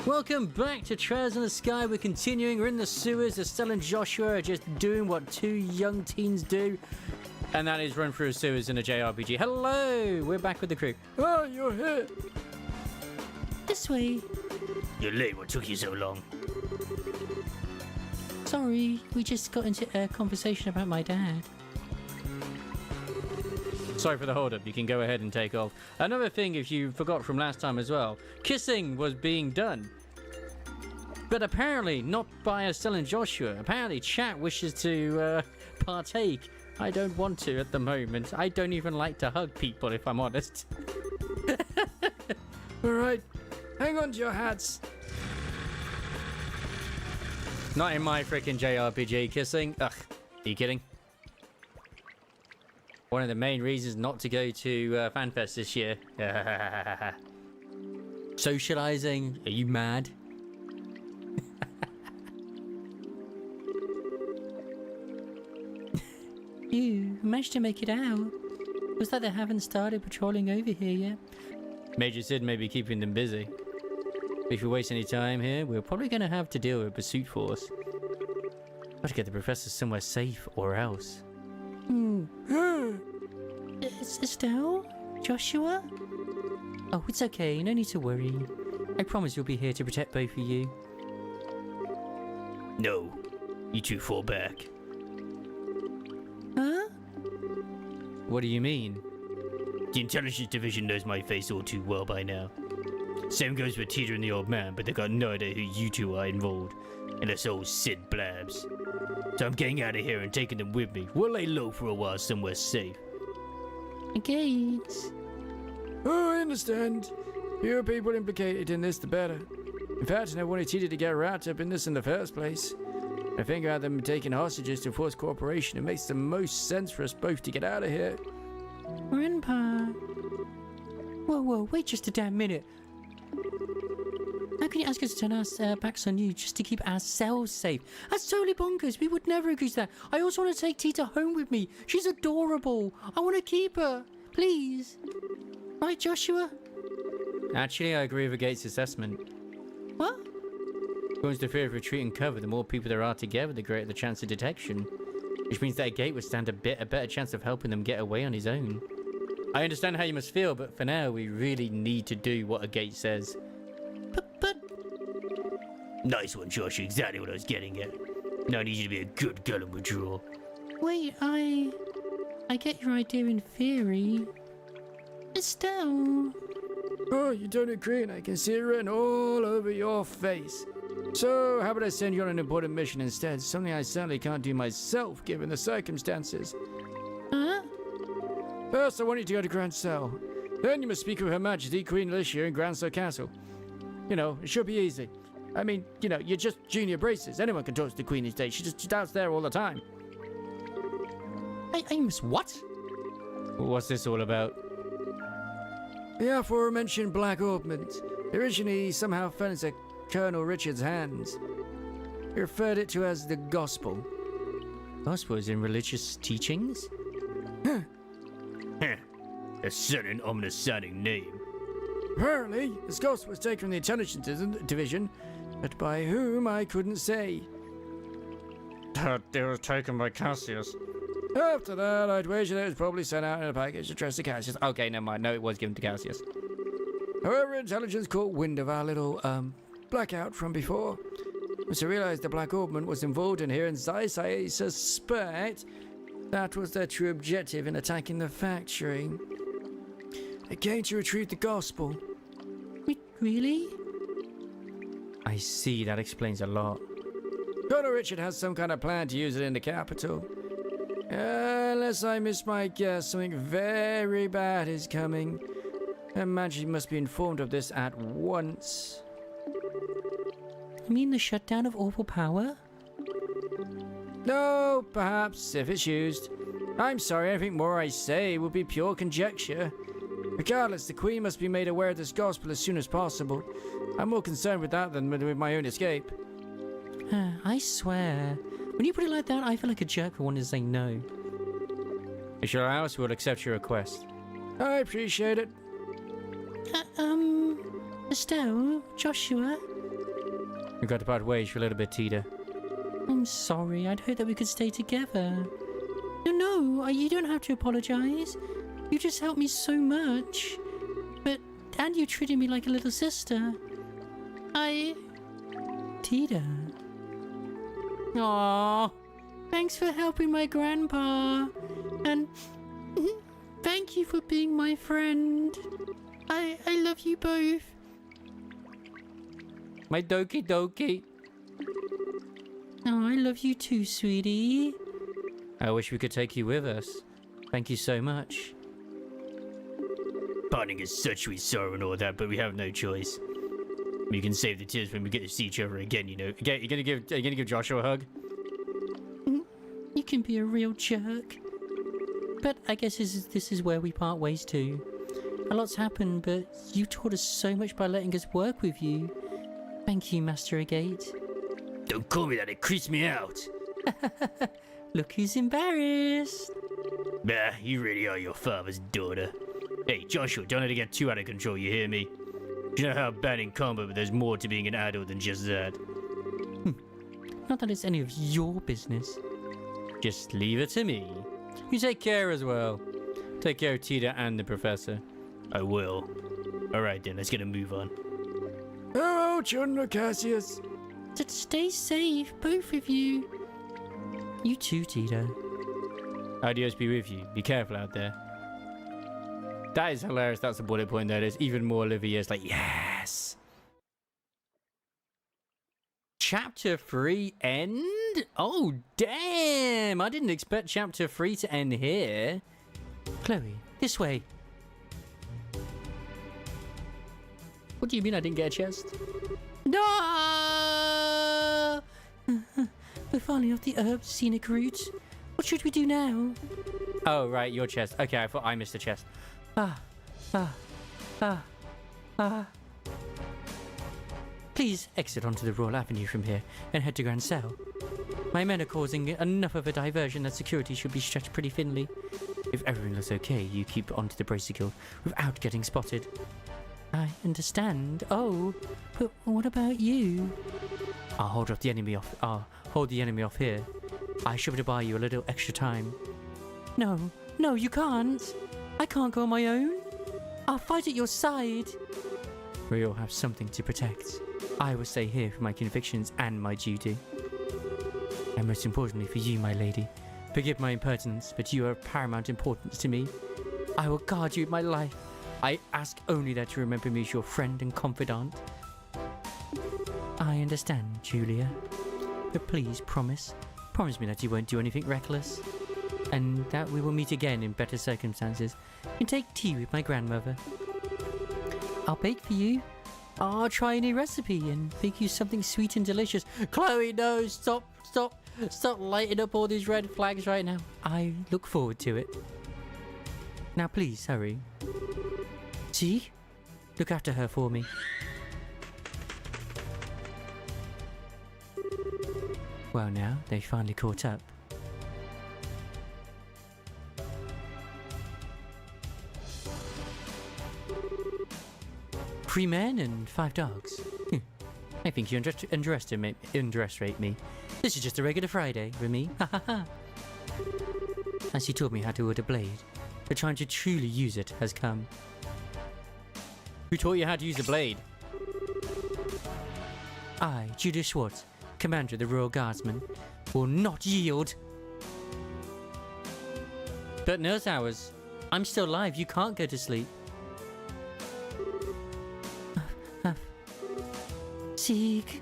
Welcome back to Trails in the Sky. We're continuing. We're in the sewers. Estelle and Joshua are just doing what two young teens do, and that is run through sewers in a JRPG. Hello! We're back with the crew. Oh, you're here. This way. You're late. What took you so long? Sorry, we just got into a conversation about my dad. Sorry for the hold-up. You can go ahead and take off. Another thing, if you forgot from last time as well, kissing was being done. But apparently not by Estelle and Joshua. Apparently chat wishes to partake. I don't want to at the moment. I don't even like to hug people, if I'm honest. Alright, hang on to your hats. Not in my freaking JRPG kissing. Ugh, are you kidding? One of the main reasons not to go to FanFest this year. Socializing? Are you mad? You managed to make it out. Looks like they haven't started patrolling over here yet. Major Sid may be keeping them busy. If we waste any time here, we're probably going to have to deal with a pursuit force. Got to get the professor somewhere safe or else. Estelle? Joshua? Oh, it's okay. No need to worry. I promise we'll be here to protect both of you. No. You two fall back. Huh? What do you mean? The intelligence division knows my face all too well by now. Same goes with Teeter and the old man, but they got no idea who you two are involved. Unless old Sid blabs. So I'm getting out of here and taking them with me. We'll lay low for a while somewhere safe. Gates. Oh, I understand. Fewer people implicated in this, the better. In fact, I never wanted Tita to get wrapped up in this in the first place. I think about them taking hostages to force cooperation. It makes the most sense for us both to get out of here. Grandpa. Whoa, wait just a damn minute. How can you ask us to turn our backs on you just to keep ourselves safe? That's totally bonkers. We would never agree to that. I also want to take Tita home with me. She's adorable. I want to keep her. Please. Right, Joshua? Actually, I agree with Gates' assessment. What? According to the theory of retreat and cover, the more people there are together, the greater the chance of detection. Which means that Gate would stand a better chance of helping them get away on his own. I understand how you must feel, but for now, we really need to do what a Gate says. But... Nice one, Josh. Exactly what I was getting at. Now I need you to be a good girl and withdraw. Wait, I get your idea in theory. Estelle. Oh, you don't agree, and I can see it written all over your face. So, how about I send you on an important mission instead? Something I certainly can't do myself, given the circumstances. Huh? First, I want you to go to Grancel. Then you must speak with Her Majesty, Queen Alicia, in Grancel Castle. You know, it should be easy. I mean, you know, you're just junior braces. Anyone can talk to the Queen these days. She's out there all the time. I must what? What's this all about? The aforementioned Black Ornament originally somehow fell into Colonel Richard's hands. He referred it to as the Gospel. Gospel is in religious teachings? Huh. A sudden ominous sounding name. Apparently, this Gospel was taken from the Intelligence Division, but by whom I couldn't say. They were taken by Cassius. After that, I'd wager that it was probably sent out in a package addressed to Cassius. Okay, never mind. No, it was given to Cassius. However, Intelligence caught wind of our little, blackout from before. Once I realized the Black Ornament was involved in here, and I suspect that was their true objective in attacking the factory. They came to retrieve the Gospel. Wait, really? I see. That explains a lot. Colonel Richard has some kind of plan to use it in the capital. Unless I miss my guess, something very bad is coming. Her Majesty must be informed of this at once. You mean the shutdown of awful power? No, perhaps, if it's used. I'm sorry, anything more I say would be pure conjecture. Regardless, the Queen must be made aware of this Gospel as soon as possible. I'm more concerned with that than with my own escape. I swear. When you put it like that, I feel like a jerk for wanting to say no. If you'll allow us, we'll accept your request. I appreciate it. Estelle, Joshua, We've got to part ways for a little bit, Tita. I'm sorry. I'd hoped that we could stay together. No, you don't have to apologize. You just helped me so much. And you treated me like a little sister. Tita. Aww. Thanks for helping my grandpa. And thank you for being my friend. I love you both. My dokie dokie. Oh, I love you too, sweetie. I wish we could take you with us. Thank you so much. Parting is such sweet sorrow and all that, but we have no choice. We can save the tears when we get to see each other again, you know. Okay, you gonna give Joshua a hug? You can be a real jerk. But I guess this is where we part ways too. A lot's happened, but you taught us so much by letting us work with you. Thank you, Master Agate. Don't call me that, it creeps me out. Look who's embarrassed. Bah, you really are your father's daughter. Hey, Joshua, don't let it get too out of control, you hear me? You know how bad in combat, but there's more to being an adult than just that. Not that it's any of your business. Just leave it to me. You take care as well. Take care of Tita and the professor. I will. Alright then, let's get a move on. Oh, children, Cassius. Stay safe, both of you. You too, Tita. Adios be with you. Be careful out there. That is hilarious. That's a bullet point there. There's even more Olivia. It's like, yes. Chapter 3 end? Oh, damn. I didn't expect Chapter 3 to end here. Kloe, this way. What do you mean I didn't get a chest? No! We're finally off the herb scenic route. What should we do now? Oh, right. Your chest. Okay, I thought I missed a chest. Please exit onto the Royal Avenue from here and head to Grancel. My men are causing enough of a diversion that security should be stretched pretty thinly. If everything looks okay, you keep onto the Bracer Guild without getting spotted. I understand. Oh, but what about you? I'll hold the enemy off here. I should be to buy you a little extra time. No, you can't. I can't go on my own. I'll fight at your side. We all have something to protect. I will stay here for my convictions and my duty. And most importantly for you, my lady. Forgive my impertinence, but you are of paramount importance to me. I will guard you with my life. I ask only that you remember me as your friend and confidant. I understand, Julia. But please promise me that you won't do anything reckless. And that we will meet again in better circumstances and take tea with my grandmother. I'll bake for you. I'll try a new recipe and bake you something sweet and delicious. Chloe, no, stop lighting up all these red flags right now. I look forward to it. Now please hurry. See? Look after her for me. Well now, they finally caught up. 3 men and 5 dogs. I think you underestimate me. This is just a regular Friday for me. As you taught me how to wield a blade, the time to truly use it has come. Who taught you how to use a blade? I, Judah Schwartz, Commander of the Royal Guardsmen, will not yield. But nurse hours. I'm still alive. You can't go to sleep. Sieg.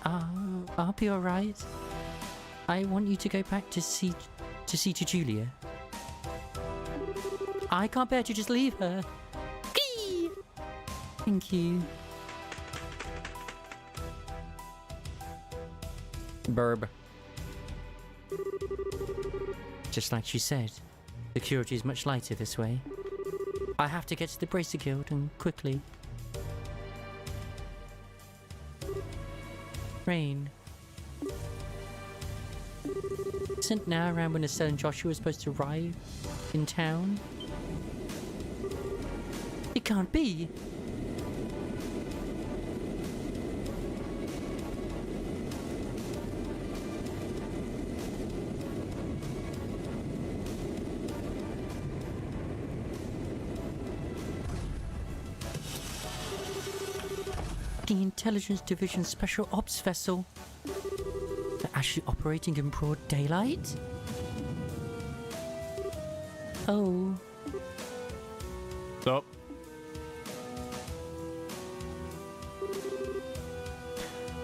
I'll be alright. I want you to go back to see to Julia. I can't bear to just leave her. Thank you. Burb. Just like she said, security is much lighter this way. I have to get to the Bracer Guild and quickly. Rain. Isn't now around when Estelle and Joshua are supposed to arrive in town? It can't be. The Intelligence Division Special Ops vessel. They're actually operating in broad daylight? Oh. Stop.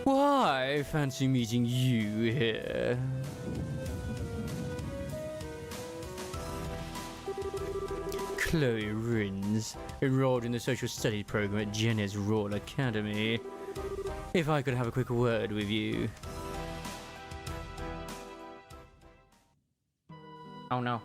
Why fancy meeting you here? Kloe Rins, enrolled in the social studies program at Jenny's Royal Academy. If I could have a quick word with you. Oh no.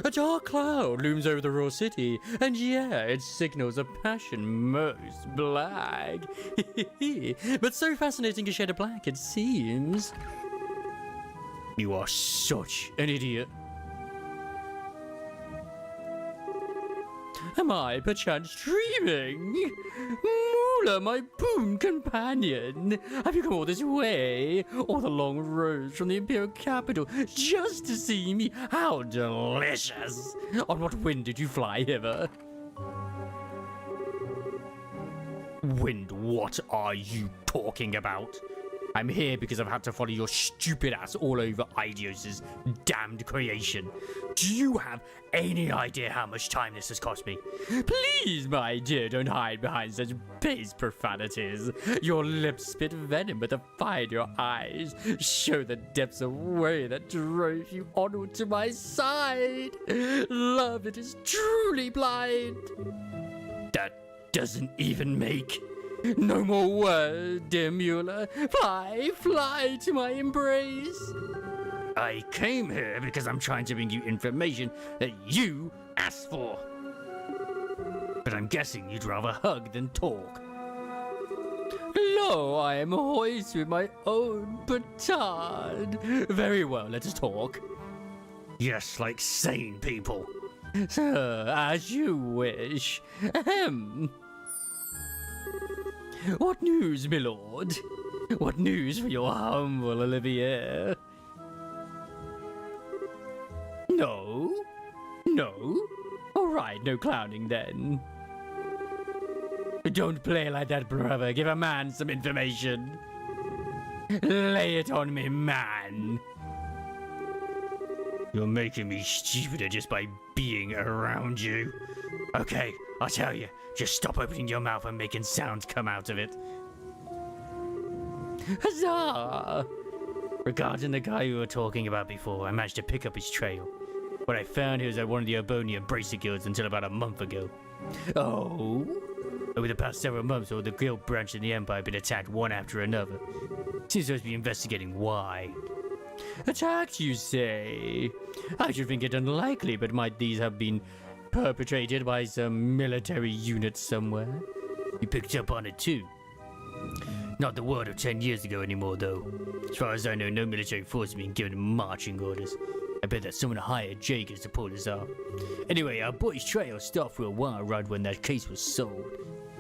A dark cloud looms over the raw city, and yeah, it signals a passion most black. But so fascinating a shade of black, it seems. You are such an idiot. Am I perchance dreaming? Moolah, my boon companion, have you come all this way, all the long roads from the Imperial capital, just to see me? How delicious! On what wind did you fly hither? Wind, what are you talking about? I'm here because I've had to follow your stupid ass all over Idios's damned creation. Do you have any idea how much time this has cost me? Please, my dear, don't hide behind such base profanities. Your lips spit venom, but the fire in your eyes show the depths of worry that drove you onward to my side. Love that is truly blind. That doesn't even make... No more words, dear Mueller. Fly, fly to my embrace. I came here because I'm trying to bring you information that you asked for. But I'm guessing you'd rather hug than talk. Lo, I am hoist with my own petard. Very well, let us talk. Yes, like sane people. Sir, as you wish. Ahem. What news, my lord? What news for your humble Olivier? No? No? All right, no clowning then. Don't play like that, brother. Give a man some information. Lay it on me, man. You're making me stupider just by being around you. Okay, I'll tell you. Just stop opening your mouth and making sounds come out of it. Huzzah! Regarding the guy we were talking about before, I managed to pick up his trail. What I found he was at one of the Obonian Bracer Guilds until about a month ago. Oh? Over the past several months, all the guild branch in the Empire have been attacked one after another. Seems supposed to be investigating why. Attacked, you say? I should think it unlikely, but might these have been perpetrated by some military unit somewhere? You picked up on it too. Not the word of 10 years ago anymore, though. As far as I know, no military force has been given marching orders. I bet that someone hired Jagers to pull this off. Anyway, our boy's trail stopped for a while right when that case was sold.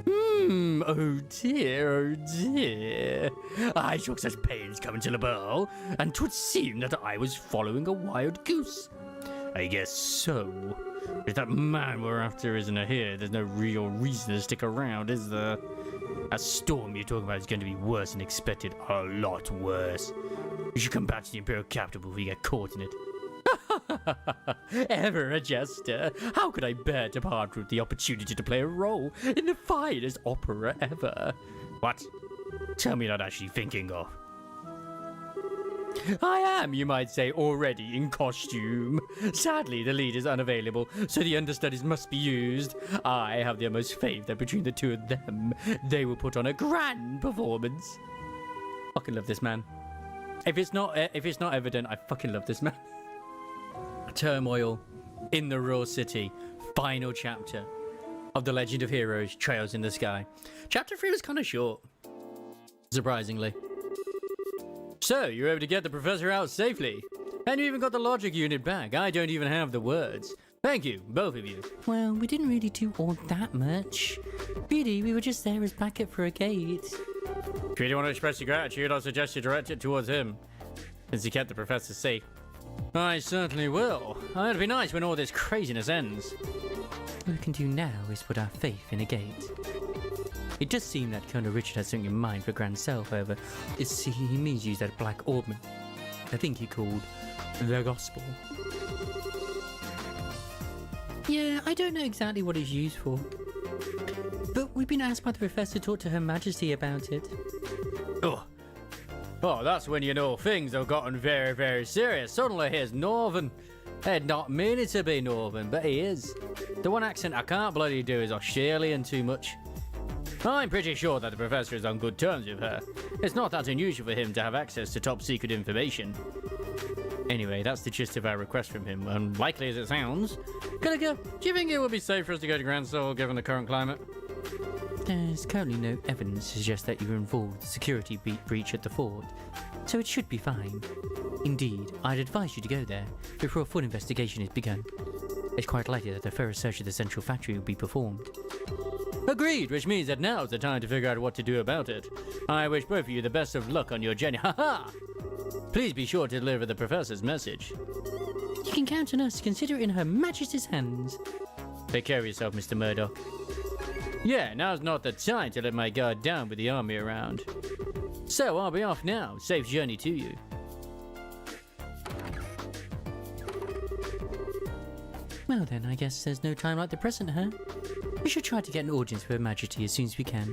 Oh dear, oh dear. I took such pains coming to the ball, and 'twould seem that I was following a wild goose. I guess so. If that man we're after isn't here, there's no real reason to stick around, is there? That storm you're talking about is going to be worse than expected. A lot worse. We should come back to the Imperial capital before we get caught in it. Ever a jester. How could I bear to part with the opportunity to play a role in the finest opera ever? What? Tell me you're not actually thinking of. I am, you might say, already in costume. Sadly, the lead is unavailable, so the understudies must be used. I have the utmost faith that between the two of them, they will put on a grand performance. Fucking love this man. If it's not evident, I fucking love this man. Turmoil in the Royal City. Final chapter of The Legend of Heroes, Trails in the Sky. Chapter 3 was kind of short, surprisingly. So, you were able to get the professor out safely. And you even got the logic unit back. I don't even have the words. Thank you, both of you. Well, we didn't really do all that much. Really, we were just there as backup for a gate. If you really want to express your gratitude, I suggest you direct it towards him, since he kept the professor safe. I certainly will. It'll be nice when all this craziness ends. All we can do now is put our faith in a gate. It does seem that Colonel Richard has something in mind for Grancel, however. He means to use that black orbment. I think he called the gospel. Yeah, I don't know exactly what it's used for. But we've been asked by the professor to talk to Her Majesty about it. Oh, that's when you know things have gotten very, very serious. Suddenly he's Northern. He'd not mean it to be Northern, but he is. The one accent I can't bloody do is Australian too much. I'm pretty sure that the professor is on good terms with her. It's not that unusual for him to have access to top secret information. Anyway, that's the gist of our request from him, unlikely as it sounds. Gilligan, do you think it would be safe for us to go to Grancel given the current climate? There's currently no evidence to suggest that you were involved with the security breach at the fort, so it should be fine. Indeed, I'd advise you to go there before a full investigation is begun. It's quite likely that a thorough search of the central factory will be performed. Agreed, which means that now's the time to figure out what to do about it. I wish both of you the best of luck on your journey. Ha-ha! Please be sure to deliver the professor's message. You can count on us to consider it in Her Majesty's hands. Take care of yourself, Mr. Murdoch. Yeah, now's not the time to let my guard down with the army around. So, I'll be off now. Safe journey to you. Well then, I guess there's no time like the present, huh? We should try to get an audience with Her Majesty as soon as we can.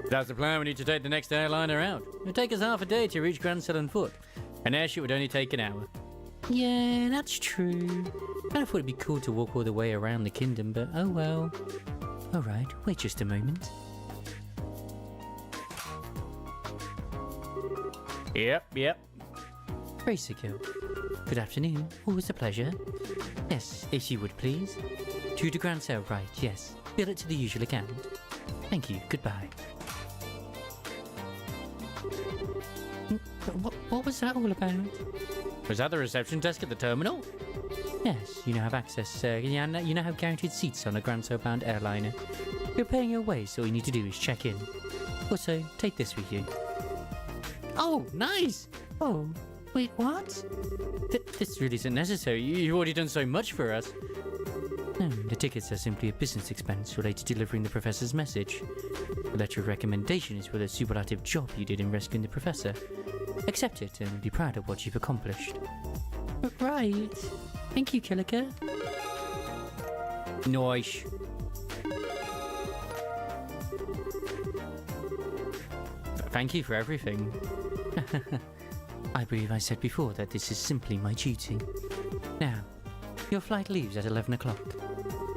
That's the plan. We need to take the next airliner out. It'll take us half a day to reach Grancel on foot. An airship would only take an hour. Yeah, that's true. I thought it'd be cool to walk all the way around the kingdom, but oh well. Alright, wait just a moment. Yep. Grancel. Good afternoon. Always a pleasure. Yes, if you would please. To the Grancel, right, yes. Bill it to the usual account. Thank you, goodbye. What was that all about? Was that the reception desk at the terminal? Yes, you now have access, you now have guaranteed seats on a Grancel-bound airliner. You're paying your way, so all you need to do is check in. Also, take this with you. Oh, nice! Oh, wait, what? This really isn't necessary. You've already done so much for us. No, the tickets are simply a business expense related to delivering the professor's message. The letter of recommendation is for the superlative job you did in rescuing the professor. Accept it and be proud of what you've accomplished. Right. Thank you, Killiker. Nice. Thank you for everything. I believe I said before that this is simply my duty. Now, your flight leaves at 11 o'clock.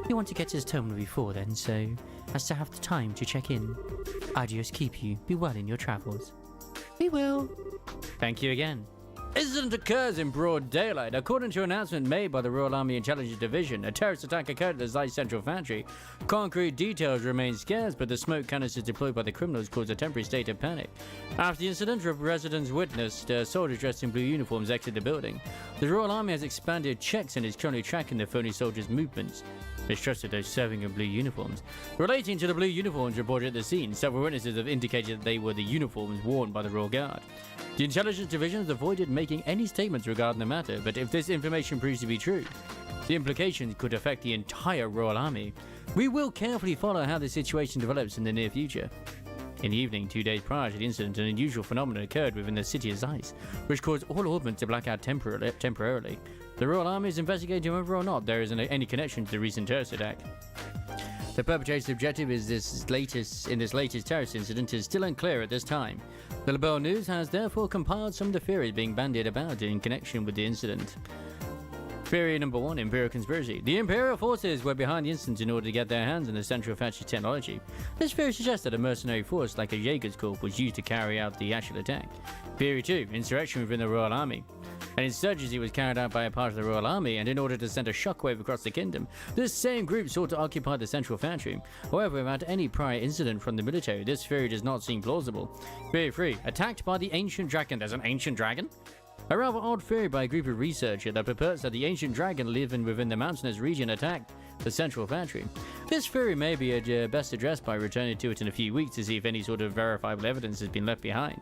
You want to get to the terminal before then, so as to have the time to check in. Adios keep you. Be well in your travels. We will. Thank you again. Incident occurs in broad daylight. According to an announcement made by the Royal Army Intelligence Division, a terrorist attack occurred at the Zeiss Central Factory. Concrete details remain scarce, but the smoke canisters deployed by the criminals caused a temporary state of panic. After the incident, residents witnessed soldiers dressed in blue uniforms exit the building. The Royal Army has expanded checks and is currently tracking the phony soldiers' movements. Mistrusted those serving in blue uniforms. Relating to the blue uniforms reported at the scene, several witnesses have indicated that they were the uniforms worn by the Royal Guard. The Intelligence Division has avoided making any statements regarding the matter, but if this information proves to be true, the implications could affect the entire Royal Army. We will carefully follow how the situation develops in the near future. In the evening, 2 days prior to the incident, an unusual phenomenon occurred within the city of Zeiss, which caused all orbits to black out temporarily. The Royal Army is investigating whether or not there is any connection to the recent terrorist attack. The perpetrator's objective in this latest terrorist incident is still unclear at this time. The Labelle News has therefore compiled some of the theories being bandied about in connection with the incident. Theory number 1, Imperial Conspiracy. The Imperial forces were behind the incident in order to get their hands on the Central Factory technology. This theory suggests that a mercenary force like a Jaeger's Corps was used to carry out the actual attack. Theory 2, Insurrection within the Royal Army. An insurgency was carried out by a part of the Royal Army, and in order to send a shockwave across the kingdom, this same group sought to occupy the central factory. However, without any prior incident from the military, this theory does not seem plausible. Theory 3. Attacked by the ancient dragon. There's an ancient dragon? A rather odd theory by a group of researchers that purports that the ancient dragon living within the mountainous region attacked the central factory. This theory may be best addressed by returning to it in a few weeks to see if any sort of verifiable evidence has been left behind.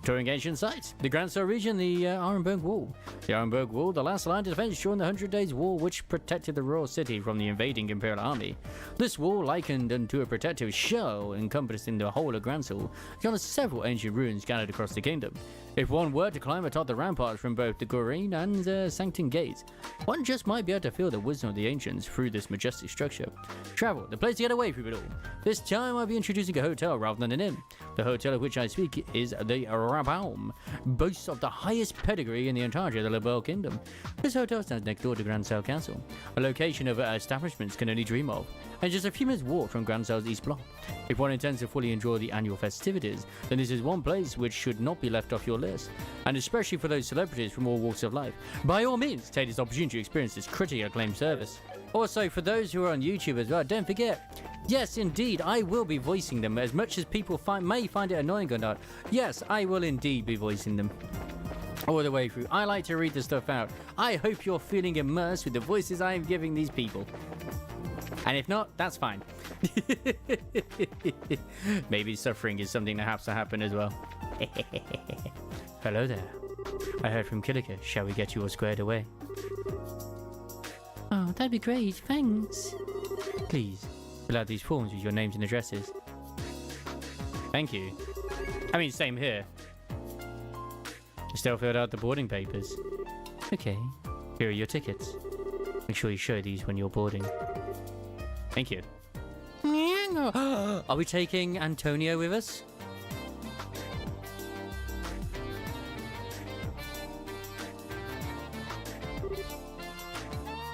Touring ancient sites. The Grancel region, the Arenberg Wall. The Arenberg Wall, the last line of defense during the 100 Days War, which protected the royal city from the invading Imperial army. This wall, likened unto a protective shell encompassing the whole of Grancel, contains several ancient ruins scattered across the kingdom. If one were to climb atop the ramparts from both the Gorine and Sanctum gates, one just might be able to feel the wisdom of the ancients through this majestic structure. Travel, the place to get away from it all. This time I'll be introducing a hotel rather than an inn. The hotel of which I speak is the Rabaum, boasts of the highest pedigree in the entirety of the Liberal Kingdom. This hotel stands next door to Grancel Castle, a location of establishments can only dream of, and just a few minutes walk from Grancel's east block. If one intends to fully enjoy the annual festivities, then this is one place which should not be left off your list, and especially for those celebrities from all walks of life. By all means, take this opportunity to experience this critically acclaimed service. Also, for those who are on YouTube as well, don't forget, yes, indeed, I will be voicing them, as much as people may find it annoying or not. Yes, I will indeed be voicing them all the way through. I like to read the stuff out. I hope you're feeling immersed with the voices I am giving these people. And if not, that's fine. Maybe suffering is something that has to happen as well. Hello there. I heard from Killiker. Shall we get you all squared away? Oh, that'd be great. Thanks. Please, fill out these forms with your names and addresses. Thank you. I mean, same here. Still filled out the boarding papers. Okay. Here are your tickets. Make sure you show these when you're boarding. Thank you. Are we taking Antonio with us?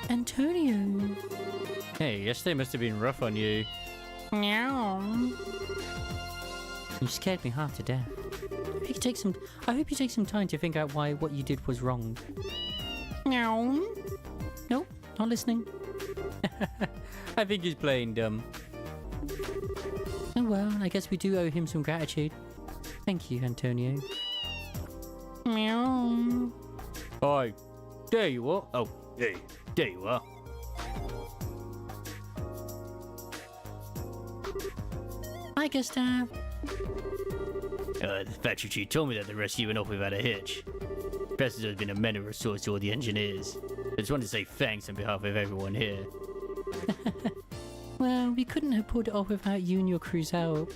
Antonio. Hey, yesterday must have been rough on you. Meow. You scared me half to death. I hope you take some time to think out why what you did was wrong. Meow. Nope, not listening. I think he's playing dumb. Oh well, I guess we do owe him some gratitude. Thank you, Antonio. Meow. Hi. There you are. Oh, hey. There you are. Hi, Gustav. The factory chief told me that the rest of you went off without a hitch. Professor has been a mentor of sorts to all the engineers. I just wanted to say thanks on behalf of everyone here. Well, we couldn't have pulled it off without you and your crew's help.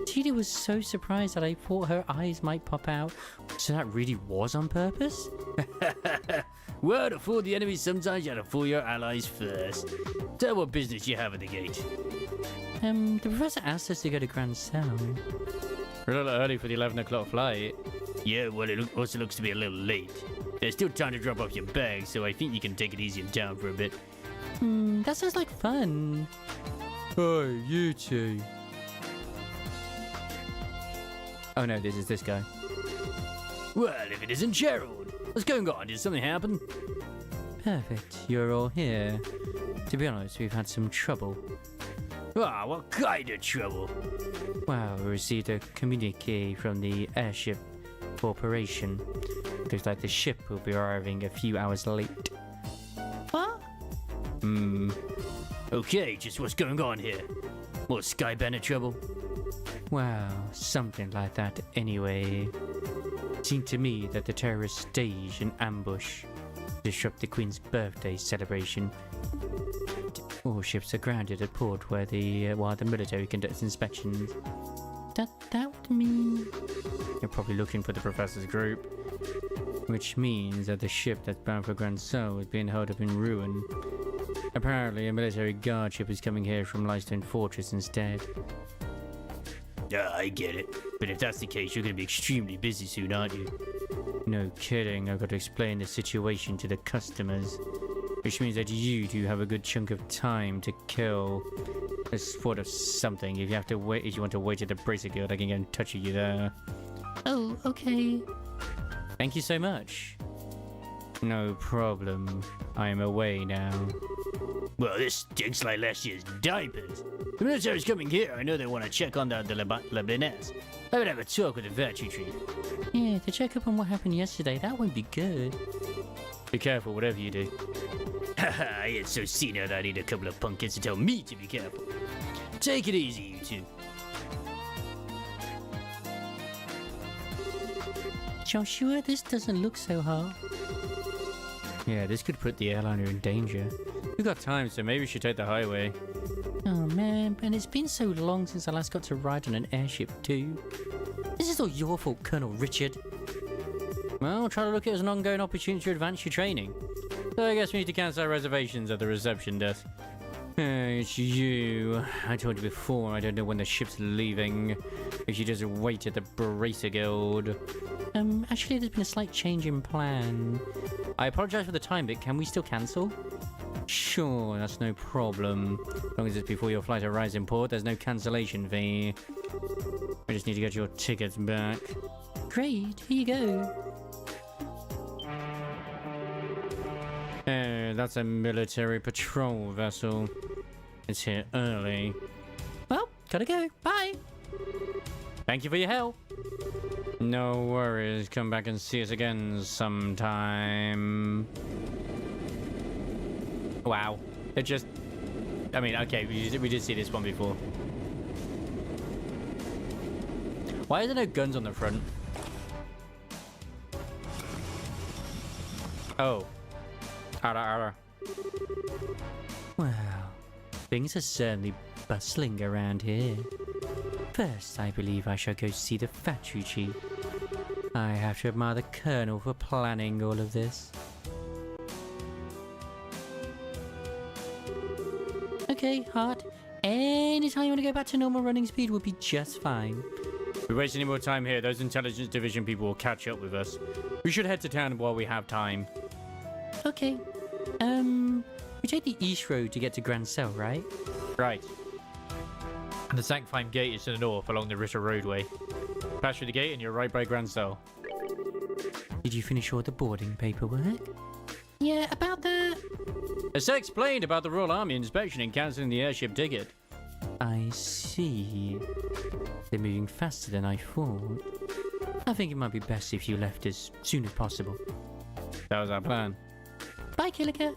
Cheetah was so surprised that I thought her eyes might pop out. So that really was on purpose? Well, to fool the enemy, sometimes you have to fool your allies first. Tell what business you have at the gate. The professor asked us to go to Grancel. We're a little early for the 11 o'clock flight. Yeah, well, it also looks to be a little late. There's still time to drop off your bag, so I think you can take it easy in town for a bit. That sounds like fun. Hey, you two. Oh no, this is this guy. Well, if it isn't Gerald. What's going on? Did something happen? Perfect, you're all here. To be honest, we've had some trouble. Ah, what kind of trouble? Well, we received a communique from the Airship Corporation. Looks like the ship will be arriving a few hours late. What? Okay, just what's going on here? More Sky Banner trouble? Well, something like that anyway. It seemed to me that the terrorists staged an ambush to disrupt the Queen's birthday celebration. All ships are grounded at port while the military conducts inspections. That would mean you're probably looking for the professor's group, which means that the ship that's bound for Grancel is being held up in ruin. Apparently, a military guard ship is coming here from Lightstone Fortress instead. Yeah, I get it. But if that's the case, you're going to be extremely busy soon, aren't you? No kidding. I've got to explain the situation to the customers. Which means that you do have a good chunk of time to kill. A sort of something. If you have to wait, if you want to wait at the Bracer Guild, I can get in touch with you there. Oh, okay. Thank you so much. No problem. I am away now. Well, this stinks like last year's diapers. The military's coming here. I know they want to check on the Lebanese. I would have a talk with the factory chief. Yeah, to check up on what happened yesterday, that won't be good. Be careful, whatever you do. Haha, I ain't so senile that I need a couple of punk kids to tell me to be careful. Take it easy, you two. Joshua, this doesn't look so hard. Yeah, this could put the airliner in danger. We've got time, so maybe we should take the highway. Oh man, and it's been so long since I last got to ride on an airship too. This is all your fault, Colonel Richard. Well, try to look at it as an ongoing opportunity to advance your training. So I guess we need to cancel our reservations at the reception desk. It's you. I told you before, I don't know when the ship's leaving. We should just wait at the Bracer Guild. Actually, there's been a slight change in plan. I apologize for the time, but can we still cancel? Sure, that's no problem. As long as it's before your flight arrives in port, there's no cancellation fee. We just need to get your tickets back. Great, here you go. That's a military patrol vessel. It's here early. Well, gotta go. Bye. Thank you for your help. No worries. Come back and see us again sometime. Wow. It just... I mean, okay, we did see this one before. Why are there no guns on the front? Oh. Ara. Well, things are certainly bustling around here. First, I believe I shall go see the factory chief. I have to admire the Colonel for planning all of this. Okay, Hart. Anytime you want to go back to normal running speed will be just fine. If we waste any more time here, those intelligence division people will catch up with us. We should head to town while we have time. Okay. We take the east road to get to Grancel, right? Right. And the Sanctifying Gate is to the north along the Ritter roadway. Pass through the gate and you're right by Grancel. Did you finish all the boarding paperwork? Yeah, about the... As I explained about the Royal Army inspection and cancelling the airship ticket. I see. They're moving faster than I thought. I think it might be best if you left as soon as possible. That was our plan. Bye, Killiker.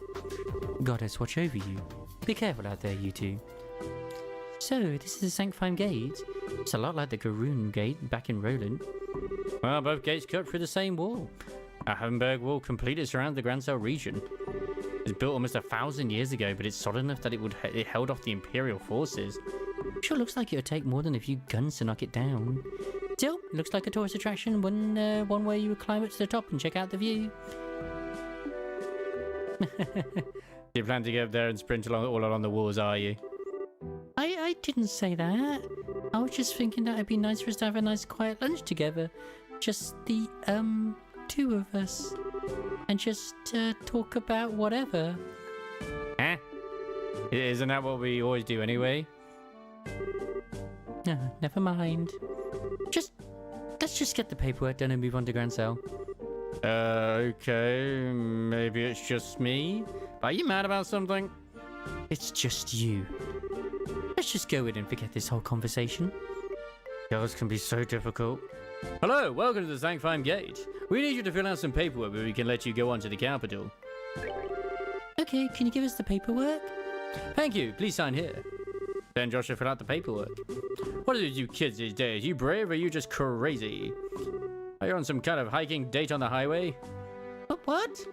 Goddess watch over you. Be careful out there, you two. So, this is the Sanctifying Gate. It's a lot like the Garoon Gate back in Roland. Well, both gates cut through the same wall. A Hamburg wall completely surrounds the Grancel region. It was built almost 1,000 years ago, but it's solid enough that it held off the Imperial forces. Sure looks like it would take more than a few guns to knock it down. Still, it looks like a tourist attraction, one where you would climb up to the top and check out the view. You plan to get up there and sprint all along the walls, are you? I didn't say that. I was just thinking that it'd be nice for us to have a nice quiet lunch together. Just the, two of us. And just, talk about whatever. Eh? Isn't that what we always do anyway? No, never mind. Let's just get the paperwork done and move on to Grancel. Okay, maybe it's just me. Are you mad about something? It's just you. Let's just go in and forget this whole conversation. Girls can be so difficult. Hello, welcome to the Sanctifying Gate. We need you to fill out some paperwork where we can let you go on to the capital. Okay, can you give us the paperwork? Thank you, please sign here. Then Joshua fill out the paperwork. What is it you kids these days? You brave or are you just crazy? Are you on some kind of hiking date on the highway? What?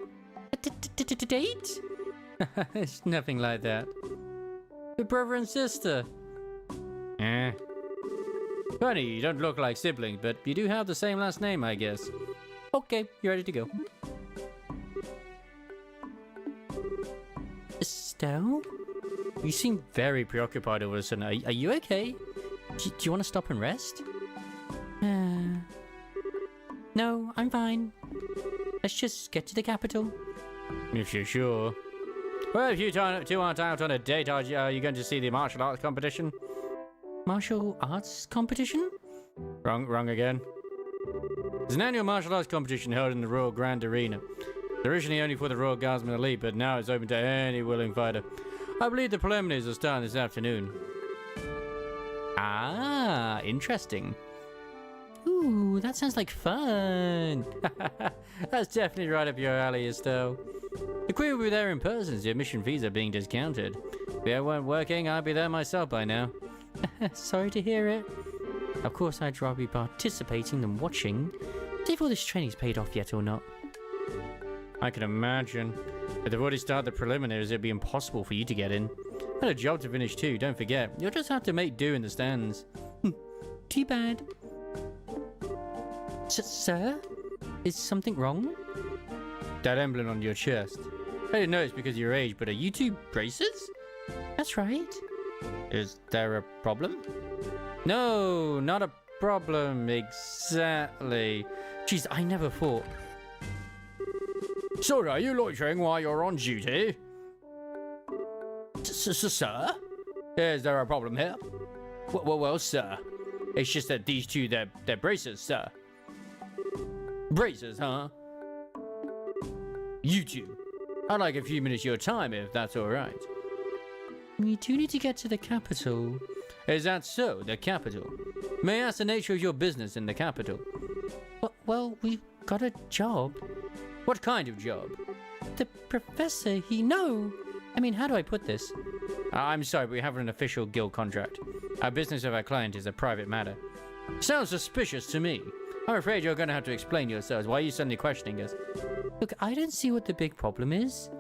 Date? It's nothing like that. We're brother and sister. Eh. Funny, you don't look like siblings, but you do have the same last name, I guess. Okay, you're ready to go. Estelle? You seem very preoccupied all of a sudden. Are you okay? Do you want to stop and rest? No, I'm fine. Let's just get to the capital. If you're sure. Well, if you two aren't out on a date, are you going to see the martial arts competition? Martial arts competition? Wrong again. There's an annual martial arts competition held in the Royal Grand Arena. Originally only for the Royal Guardsman Elite, but now it's open to any willing fighter. I believe the preliminaries are starting this afternoon. Ah, interesting. Ooh, that sounds like fun. That's definitely right up your alley, Estelle. The Queen will be there in person as your mission fees are being discounted. If they weren't working, I'd be there myself by now. Sorry to hear it. Of course, I'd rather be participating than watching. See if all this training's paid off yet or not. I can imagine. If they've already started the preliminaries, it'd be impossible for you to get in. And a job to finish too, don't forget. You'll just have to make do in the stands. Too bad. Sir? Is something wrong? That emblem on your chest. I didn't know it's because of your age, but are you two braces? That's right. Is there a problem? No, not a problem. Exactly. Jeez, I never thought. Sorry, are you loitering while you're on duty? Sir? Is there a problem here? Well, sir. It's just that these two, they're braces, sir. Braces, huh? You two. I'd like a few minutes of your time, if that's alright. We do need to get to the capital. Is that so, the capital? May I ask the nature of your business in the capital? Well, we've got a job. What kind of job? The professor, no. I mean, how do I put this? I'm sorry, but we have an official guild contract. Our business of our client is a private matter. Sounds suspicious to me. I'm afraid you're going to have to explain yourselves. Why are you suddenly questioning us? Look, I don't see what the big problem is.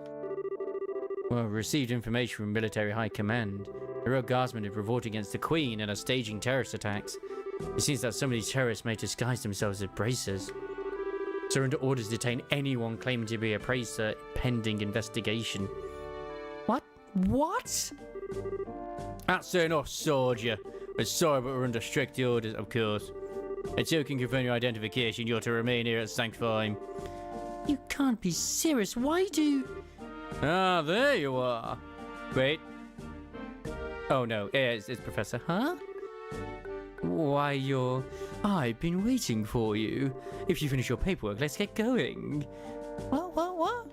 Well, received information from military high command. The Royal Guardsmen have revolted against the Queen and are staging terrorist attacks. It seems that some of these terrorists may disguise themselves as bracers. So under orders to detain anyone claiming to be a bracer pending investigation. What? That's enough, soldier. We're sorry, but we're under strict orders, of course. Until you can confirm your identification, you're to remain here at Sanctifying. You can't be serious. Why do... Ah, there you are. Wait. Oh no, it's Professor. Huh? Why, I've been waiting for you. If you finish your paperwork, let's get going. What?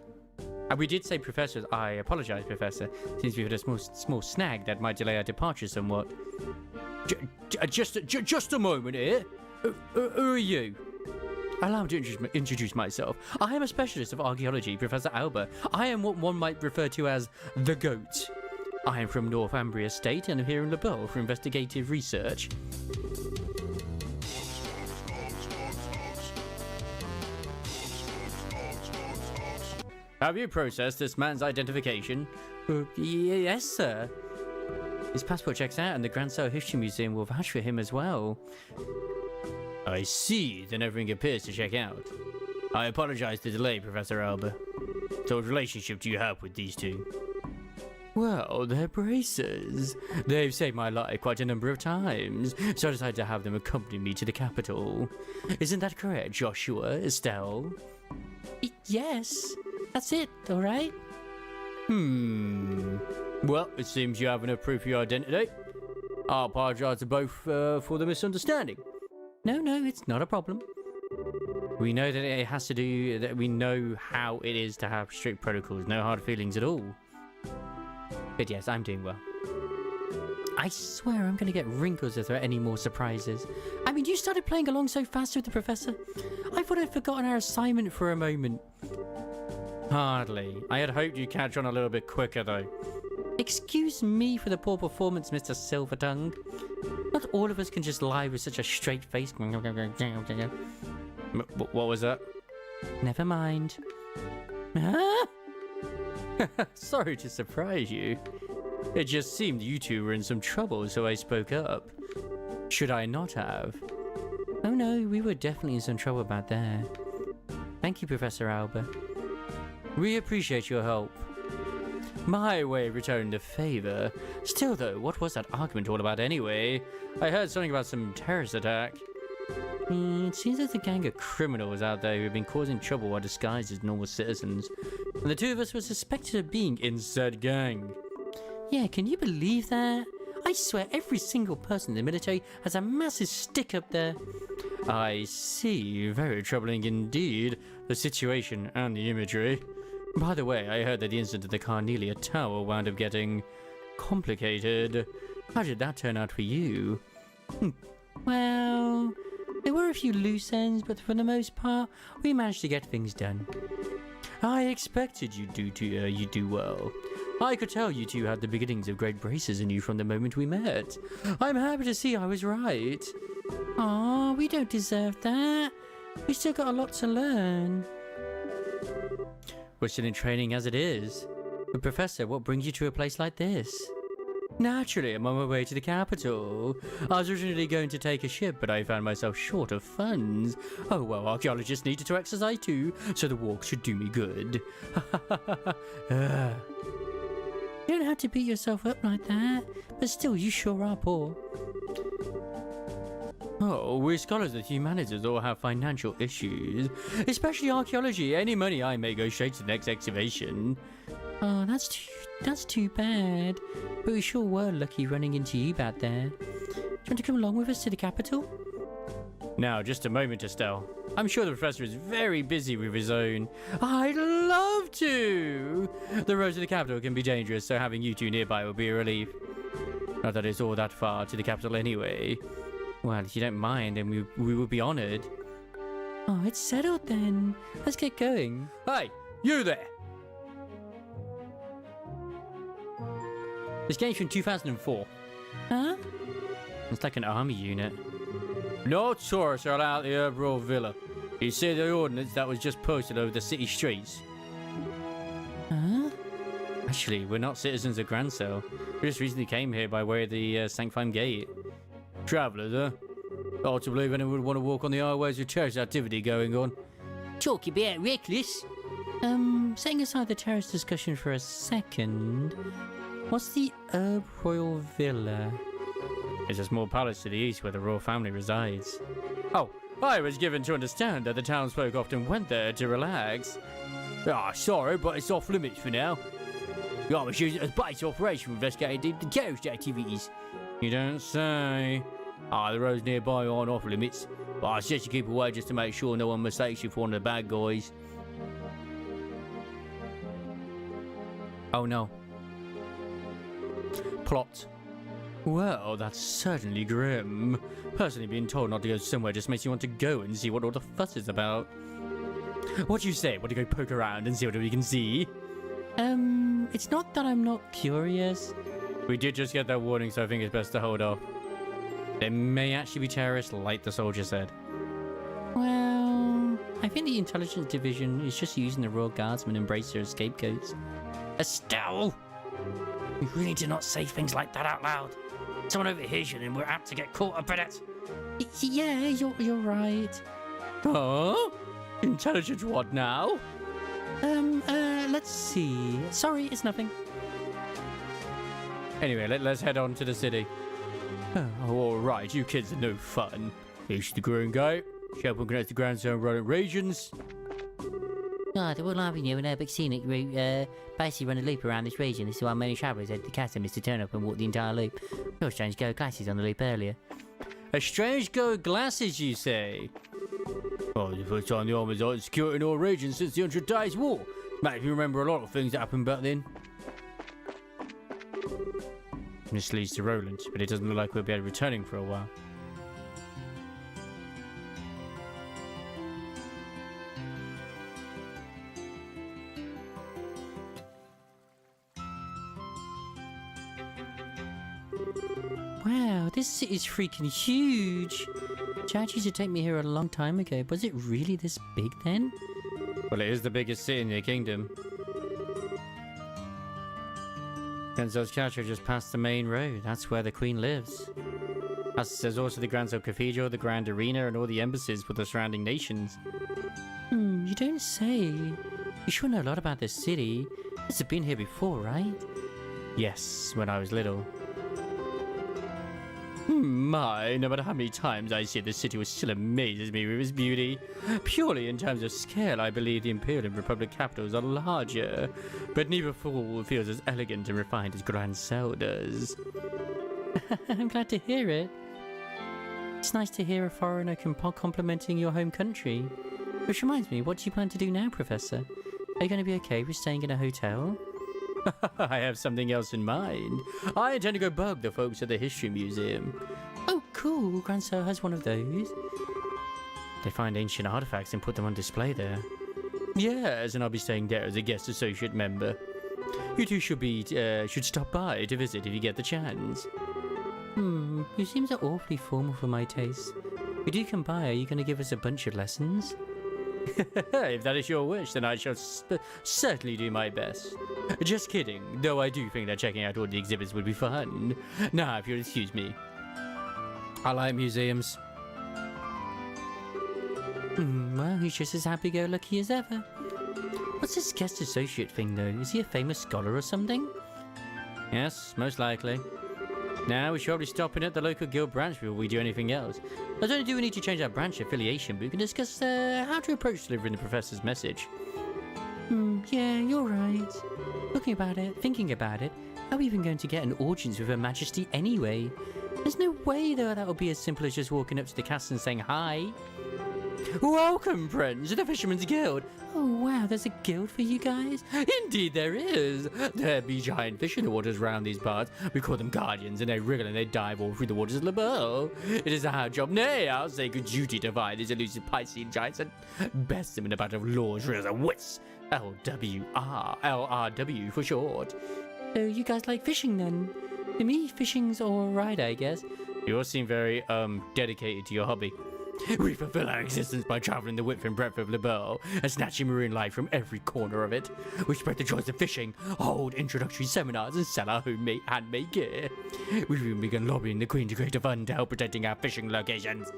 We did say Professor. I apologize, Professor. Seems we've had a small snag that might delay our departure somewhat. Just a moment here. Who are you? Allow me to introduce myself. I am a specialist of archaeology, Professor Alba. I am what one might refer to as the GOAT. I am from Northumbria State and am here in Le Bourg for investigative research. Have you processed this man's identification? Yes, sir. His passport checks out and the Grancel History Museum will vouch for him as well. I see, then everything appears to check out. I apologize for the delay, Professor Alba. So what relationship do you have with these two? Well, they're bracers. They've saved my life quite a number of times, so I decided to have them accompany me to the capital. Isn't that correct, Joshua, Estelle? Yes, that's it, all right? Well, it seems you have enough proof of your identity. I apologize to both for the misunderstanding. No, it's not a problem. We know that it has to do, that we know how it is to have strict protocols, no hard feelings at all. But yes, I'm doing well. I swear I'm going to get wrinkles if there are any more surprises. I mean, you started playing along so fast with the professor. I thought I'd forgotten our assignment for a moment. Hardly. I had hoped you'd catch on a little bit quicker, though. Excuse me for the poor performance, Mr. Silvertongue. Not all of us can just lie with such a straight face. What was that? Never mind. Sorry to surprise you. It just seemed you two were in some trouble, so I spoke up. Should I not have? Oh no, we were definitely in some trouble about that. Thank you, Professor Alba. We appreciate your help. My way of returning the favor. Still though, what was that argument all about anyway? I heard something about some terrorist attack. It seems there's a gang of criminals out there who have been causing trouble while disguised as normal citizens. And the two of us were suspected of being in said gang. Yeah, can you believe that? I swear every single person in the military has a massive stick up there. I see. Very troubling indeed. The situation and the imagery. By the way, I heard that the incident at the Carnelia Tower wound up getting complicated. How did that turn out for you? Well, there were a few loose ends, but for the most part, we managed to get things done. I expected you'd do well. I could tell you two had the beginnings of great braces in you from the moment we met. I'm happy to see I was right. Aw, we don't deserve that. We still got a lot to learn. We're still in training as it is. But Professor, what brings you to a place like this? Naturally, I'm on my way to the capital. I was originally going to take a ship, but I found myself short of funds. Oh well, archaeologists needed to exercise too, so the walk should do me good. You don't have to beat yourself up like that, but still, you sure are poor. Oh, we scholars of the humanities all have financial issues, especially archaeology. Any money I make goes straight to the next excavation. Oh, that's too bad. But we sure were lucky running into you back there. Do you want to come along with us to the capital? Now, just a moment, Estelle. I'm sure the professor is very busy with his own. I'd love to! The road to the capital can be dangerous, so having you two nearby will be a relief. Not that it's all that far to the capital anyway. Well, if you don't mind, then we would be honoured. Oh, it's settled then. Let's get going. Hey, you there! This game's from 2004. Huh? It's like an army unit. No tourists are allowed at the Herb Royal Villa. You see the ordnance that was just posted over the city streets? Huh? Actually, we're not citizens of Grancel. We just recently came here by way of the Sanctifying Gate. Travellers, huh? Hard to believe anyone would want to walk on the highways with terrorist activity going on. Talk about reckless. Setting aside the terrorist discussion for a second, what's the Herb Royal Villa? It's a small palace to the east where the royal family resides. Oh, I was given to understand that the townsfolk often went there to relax. Ah, sorry, but it's off limits for now. I was using it as base operation for investigating the terrorist activities. You don't say. The roads nearby aren't off limits, but I suggest you keep away just to make sure no one mistakes you for one of the bad guys. Oh no. Plot. Well, that's certainly grim. Personally, being told not to go somewhere just makes you want to go and see what all the fuss is about. What do you say? Want to go poke around and see what we can see? It's not that I'm not curious. We did just get that warning, so I think it's best to hold off. There may actually be terrorists, like the soldier said. Well, I think the intelligence division is just using the Royal Guardsmen and Bracer as scapegoats. Estelle! We really do not say things like that out loud. Someone overhears you and we're apt to get caught up in it. Yeah, you're right. Huh? Intelligence what now? Let's see. Sorry, it's nothing. Anyway, let's head on to the city. Oh, alright, you kids are no fun. Here's the Green Gate. Shep will connect the Grancel and rodent regions. Oh, the Royal Avenue and Urbex Scenic route basically run a loop around this region. This is why many travellers head to the castle is to turn up and walk the entire loop. Your strange go glasses on the loop earlier. A strange go of glasses, you say? Well, the first time the army's out security in all regions since the 100 Days War. Makes me remember a lot of things that happened back then. This leads to Roland, but it doesn't look like we'll be returning for a while. Wow, this city's freaking huge. Chad used to take me here a long time ago. Was it really this big then? Well, it is the biggest city in the kingdom. Grancel's castle just past the main road. That's where the Queen lives. There's also the Grancel Cathedral, the Grand Arena, and all the embassies for the surrounding nations. You don't say. You sure know a lot about this city. Must have been here before, right? Yes, when I was little. My, no matter how many times I see the city, it still amazes me with its beauty. Purely in terms of scale, I believe the Imperial and Republic capitals are larger, but neither feels as elegant and refined as Grancel does. I'm glad to hear it. It's nice to hear a foreigner complimenting your home country. Which reminds me, what do you plan to do now, Professor? Are you going to be okay with staying in a hotel? I have something else in mind. I intend to go bug the folks at the History Museum. Oh, cool. Grancel has one of those. They find ancient artifacts and put them on display there. Yes, and I'll be staying there as a guest associate member. You two should stop by to visit if you get the chance. You seems awfully formal for my taste. If you do come by, are you going to give us a bunch of lessons? If that is your wish, then I shall certainly do my best. Just kidding, though I do think that checking out all the exhibits would be fun. Now, if you'll excuse me. I like museums. Well, he's just as happy-go-lucky as ever. What's this guest associate thing, though? Is he a famous scholar or something? Yes, most likely. Now, we should probably stop in at the local guild branch before we do anything else. Not only do we need to change our branch affiliation, but we can discuss how to approach delivering the professor's message. Yeah, you're right. Thinking about it, how are we even going to get an audience with Her Majesty anyway? There's no way, though, that'll be as simple as just walking up to the castle and saying hi. Welcome, friends, to the Fisherman's Guild. Oh, wow, there's a guild for you guys? Indeed there is. There be giant fish in the waters around these parts. We call them guardians, and they wriggle and they dive all through the waters of the below. It is our job, nay, our sacred duty, to find these elusive Piscean giants and best them in a battle of laws, reels, and wits. LWR for short. So you guys like fishing then? To me, fishing's alright, I guess. You all seem very, dedicated to your hobby. We fulfill our existence by traveling the width and breadth of Liberl and snatching marine life from every corner of it. We spread the joys of fishing, hold introductory seminars, and sell our homemade handmade gear. We've even begun lobbying the Queen to create a fund to help protecting our fishing locations.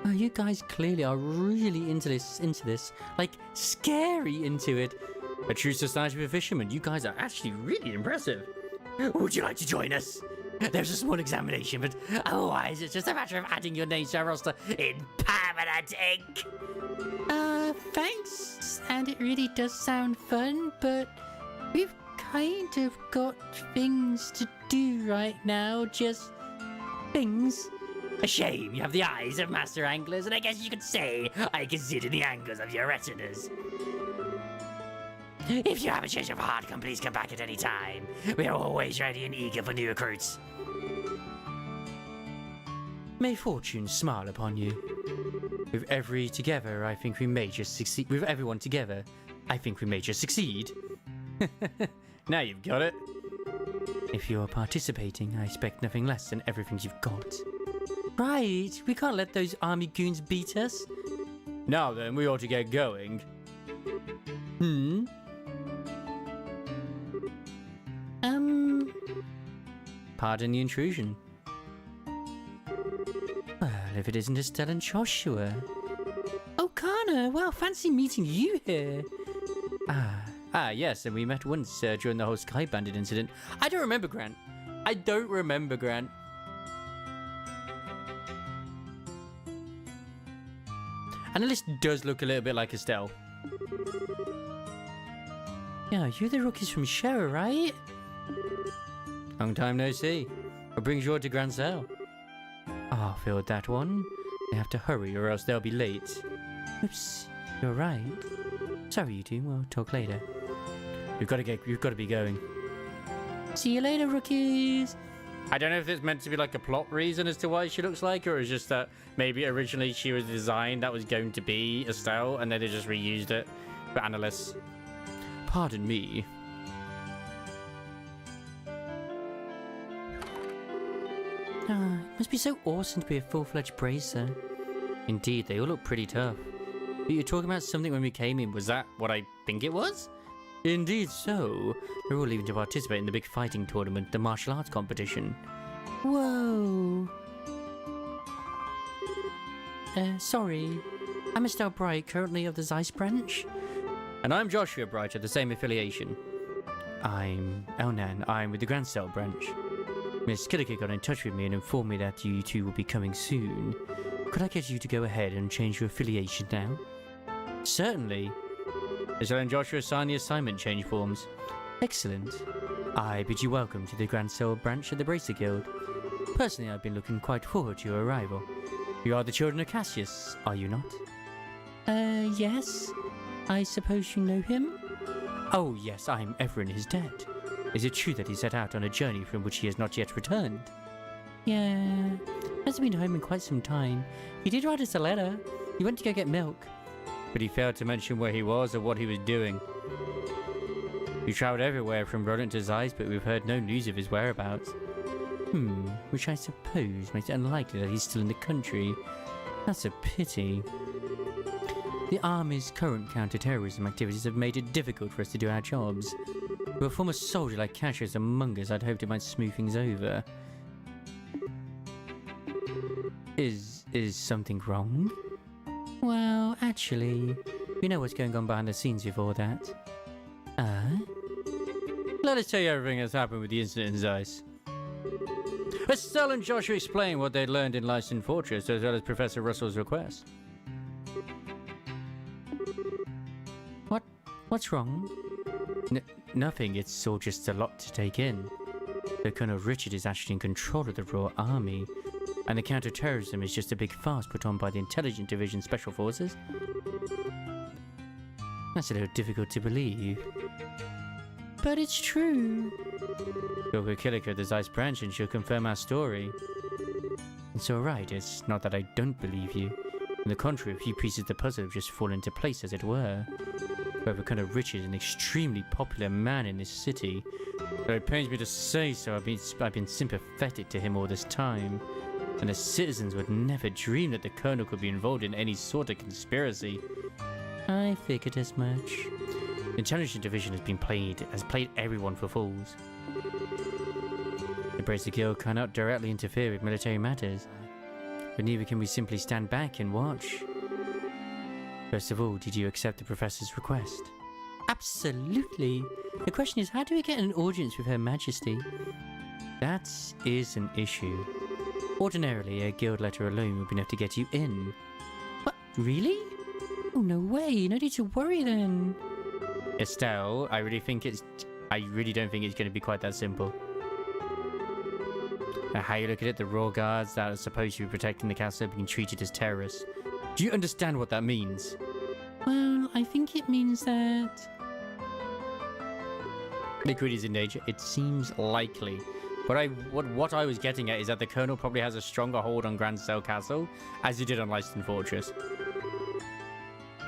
Oh, you guys clearly are really into this, like scary into it. A true society for fishermen. You guys are actually really impressive. Would you like to join us? There's a small examination, but otherwise it's just a matter of adding your name to our roster in permanent ink. Thanks. And it really does sound fun, but we've kind of got things to do right now, just things. A shame. You have the eyes of master anglers, and I guess you could say I consider the angles of your retinas. If you have a change of heart, please come back at any time. We are always ready and eager for new recruits. May fortune smile upon you. With everyone together, I think we may just succeed. Now you've got it. If you're participating, I expect nothing less than everything you've got. Right, we can't let those army goons beat us. Now then, we ought to get going. Pardon the intrusion. Well, if it isn't Estelle and Joshua. Oh, Kana, well, fancy meeting you here. Yes, and we met once during the whole Sky Bandit incident. I don't remember, Grant. And the list does look a little bit like Estelle. Yeah, you're the rookies from Shera, right? Long time no see. What brings you all to Grancel? Ah, filled that one. They have to hurry or else they'll be late. Oops, you're right. Sorry, you two. We'll talk later. We've got to be going. See you later, rookies. I don't know if it's meant to be like a plot reason as to why she looks like her, or it's just that maybe originally she was designed that was going to be Estelle, and then they just reused it for analysts. Pardon me. It must be so awesome to be a full-fledged bracer. Indeed, they all look pretty tough. But you're talking about something when we came in, was that what I think it was? Indeed so. They're all leaving to participate in the big fighting tournament, the martial arts competition. Whoa. Sorry. I'm Estelle Bright, currently of the Zeiss branch. And I'm Joshua Bright of the same affiliation. I'm Elnan. I'm with the Grancel branch. Miss Killicky got in touch with me and informed me that you two will be coming soon. Could I get you to go ahead and change your affiliation now? Certainly. Estelle and Joshua sign the assignment change forms. Excellent. I bid you welcome to the Grancel branch of the Bracer Guild. Personally, I've been looking quite forward to your arrival. You are the children of Cassius, are you not? Yes. I suppose you know him? Oh, yes, I'm Everin, his dad. Is it true that he set out on a journey from which he has not yet returned? Yeah, hasn't been home in quite some time. He did write us a letter. He went to go get milk. But he failed to mention where he was or what he was doing. He travelled everywhere from Rodent to Zeiss, but we've heard no news of his whereabouts. Which I suppose makes it unlikely that he's still in the country. That's a pity. The Army's current counter-terrorism activities have made it difficult for us to do our jobs. With a former soldier like Cassius among us, I'd hoped it might smooth things over. Is something wrong? Well, actually, we know what's going on behind the scenes before that. Let us tell you everything that's happened with the incident in Zeiss. Estelle and Joshua explained what they'd learned in Leiston Fortress, as well as Professor Russell's request. What's wrong? Nothing, it's all just a lot to take in. The Colonel Richard is actually in control of the Royal Army, and the counter-terrorism is just a big farce put on by the Intelligence Division Special Forces. That's a little difficult to believe. But it's true. You'll kill her at the Zeiss branch and she'll confirm our story. It's alright, it's not that I don't believe you. On the contrary, a few pieces of the puzzle have just fallen into place, as it were. However, Colonel Richard is an extremely popular man in this city. Though it pains me to say so, I've been sympathetic to him all this time. And the citizens would never dream that the Colonel could be involved in any sort of conspiracy. I figured as much. The Intelligence Division has played everyone for fools. The Bracer Guild cannot directly interfere with military matters, but neither can we simply stand back and watch. First of all, did you accept the Professor's request? Absolutely. The question is, how do we get an audience with Her Majesty? That is an issue. Ordinarily, a guild letter alone would be enough to get you in. What? Really? Oh, no way. No need to worry then. Estelle, I really don't think it's going to be quite that simple. How you look at it, the Royal Guards that are supposed to be protecting the castle are being treated as terrorists. Do you understand what that means? Well, I think it means that Liquid is in danger. It seems likely. What I was getting at is that the Colonel probably has a stronger hold on Grancel Castle as he did on Leiston Fortress.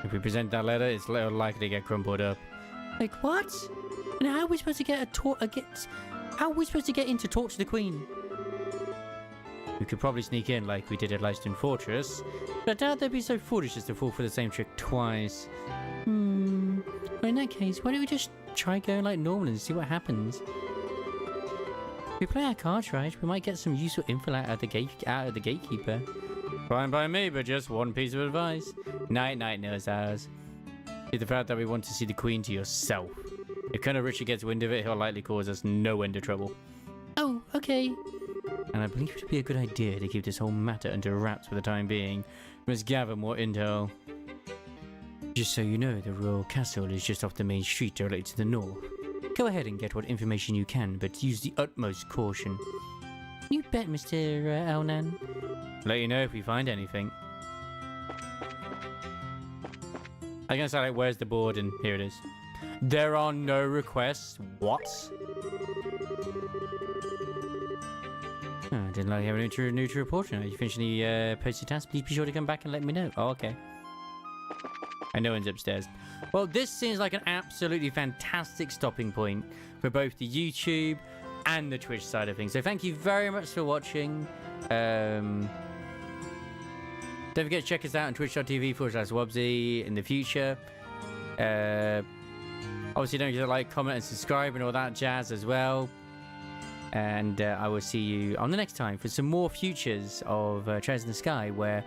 If we present that letter, it's little likely to get crumpled up. Like what? And how are we supposed to how are we supposed to get in to talk to the Queen? We could probably sneak in like we did at Leiston Fortress, but I doubt they'd be so foolish as to fall for the same trick twice. Well, in that case, why don't we just try going like normal and see what happens? If we play our cards right, we might get some useful info out of the gatekeeper. Fine by me, but just one piece of advice. Night knows ours. Is the fact that we want to see the Queen to yourself. If Colonel Richard gets wind of it, he'll likely cause us no end of trouble. Oh, okay. And I believe it would be a good idea to keep this whole matter under wraps for the time being. We must gather more intel. Just so you know, the Royal Castle is just off the main street directly to the north. Go ahead and get what information you can, but use the utmost caution. You bet, Mr. Elnan. Let you know if we find anything. I'm gonna say, like, where's the board? And here it is. There are no requests. What? Oh, I didn't like having a new to report. If you finish any posted tasks, please be sure to come back and let me know. Oh, okay. And no one's upstairs. Well, this seems like an absolutely fantastic stopping point for both the YouTube and the Twitch side of things. So thank you very much for watching. Don't forget to check us out on twitch.tv/Wobsy in the future. Obviously, don't forget to like, comment, and subscribe and all that jazz as well. And I will see you on the next time for some more futures of Treasures in the Sky, where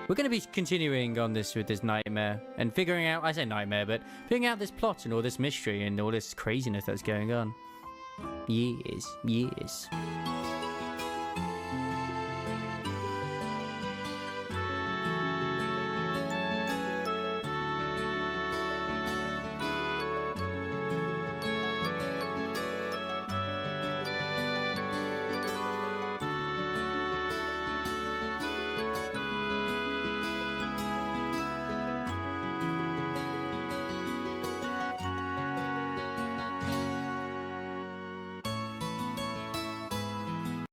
we're going to be continuing on this with this nightmare and figuring out, I say nightmare, but figuring out this plot and all this mystery and all this craziness that's going on. Yes.